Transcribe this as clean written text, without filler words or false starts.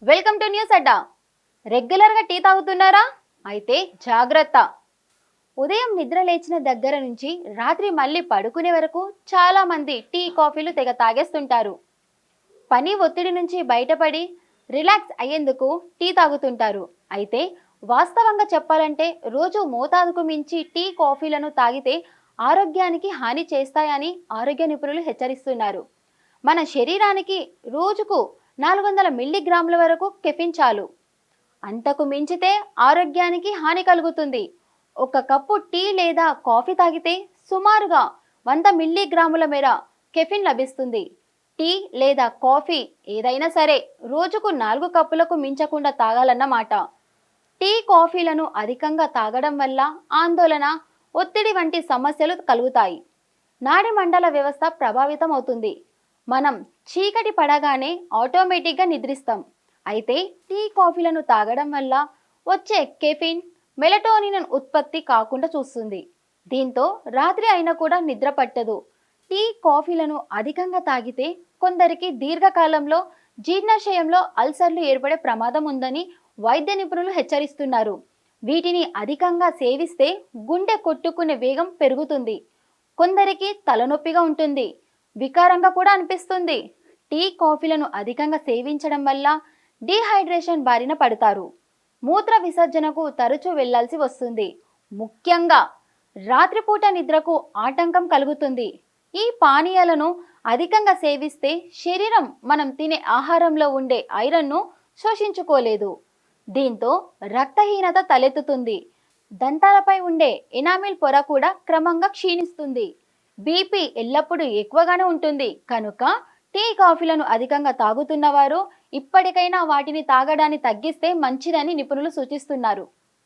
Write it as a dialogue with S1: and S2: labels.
S1: Welcome to news అడ్డా. రెగ్యులర్గా tea తాగుతున్నారా? అయితే జాగ్రత్త. ఉదయం నిద్ర లేచిన దగ్గర నుంచి రాత్రి మళ్ళీ పడుకునే వరకు చాలా మంది టీ కాఫీలు తెగ తాగేస్తుంటారు. పని ఒత్తిడి నుంచి బయటపడి రిలాక్స్ అయ్యేందుకు టీ తాగుతుంటారు. అయితే వాస్తవంగా చెప్పాలంటే రోజు మోతాదుకు మించి టీ కాఫీలను తాగితే ఆరోగ్యానికి హాని చేస్తాయని ఆరోగ్య నిపుణులు హెచ్చరిస్తున్నారు. మన శరీరానికి రోజుకు 400 మిల్లీగ్రాముల వరకు కెఫిన్ చాలు. అంతకు మించితే ఆరోగ్యానికి హాని కలుగుతుంది. ఒక కప్పు టీ లేదా కాఫీ తాగితే సుమారుగా 100 మిల్లీగ్రాముల మేర కెఫిన్ లభిస్తుంది. టీ లేదా కాఫీ ఏదైనా సరే రోజుకు 4 కప్పులకు మించకుండా తాగాలన్నమాట. టీ కాఫీలను అధికంగా తాగడం వల్ల ఆందోళన, ఒత్తిడి వంటి సమస్యలు కలుగుతాయి. నాడి మండల వ్యవస్థ ప్రభావితం అవుతుంది. మనం చీకటి పడగానే ఆటోమేటిక్గా నిద్రిస్తాం. అయితే టీ కాఫీలను తాగడం వల్ల వచ్చే కెఫిన్ మెలటోనిన్ ఉత్పత్తి కాకుండా చూస్తుంది. దీంతో రాత్రి అయినా కూడా నిద్ర పట్టదు. టీ కాఫీలను అధికంగా తాగితే కొందరికి దీర్ఘకాలంలో జీర్ణాశయంలో అల్సర్లు ఏర్పడే ప్రమాదం ఉందని వైద్య నిపుణులు హెచ్చరిస్తున్నారు. వీటిని అధికంగా సేవిస్తే గుండె కొట్టుకునే వేగం పెరుగుతుంది. కొందరికి తలనొప్పిగా ఉంటుంది, వికారంగా కూడా అనిపిస్తుంది. టీ కాఫీలను అధికంగా సేవించడం వల్ల డీహైడ్రేషన్ బారిన పడతారు. మూత్ర విసర్జనకు తరచూ వెళ్లాల్సి వస్తుంది. ముఖ్యంగా రాత్రిపూట నిద్రకు ఆటంకం కలుగుతుంది. ఈ పానీయాలను అధికంగా సేవిస్తే శరీరం మనం తినే ఆహారంలో ఉండే ఐరన్ను శోషించుకోలేదు. దీంతో రక్తహీనత తలెత్తుతుంది. దంతాలపై ఉండే ఎనామిల్ పొర కూడా క్రమంగా క్షీణిస్తుంది. బీపీ ఎల్లప్పుడూ ఎక్కువగానే ఉంటుంది కనుక టీ కాఫీలను అధికంగా తాగుతున్నవారు ఇప్పటికైనా వాటిని తాగడాన్ని తగ్గిస్తే మంచిదని నిపుణులు సూచిస్తున్నారు.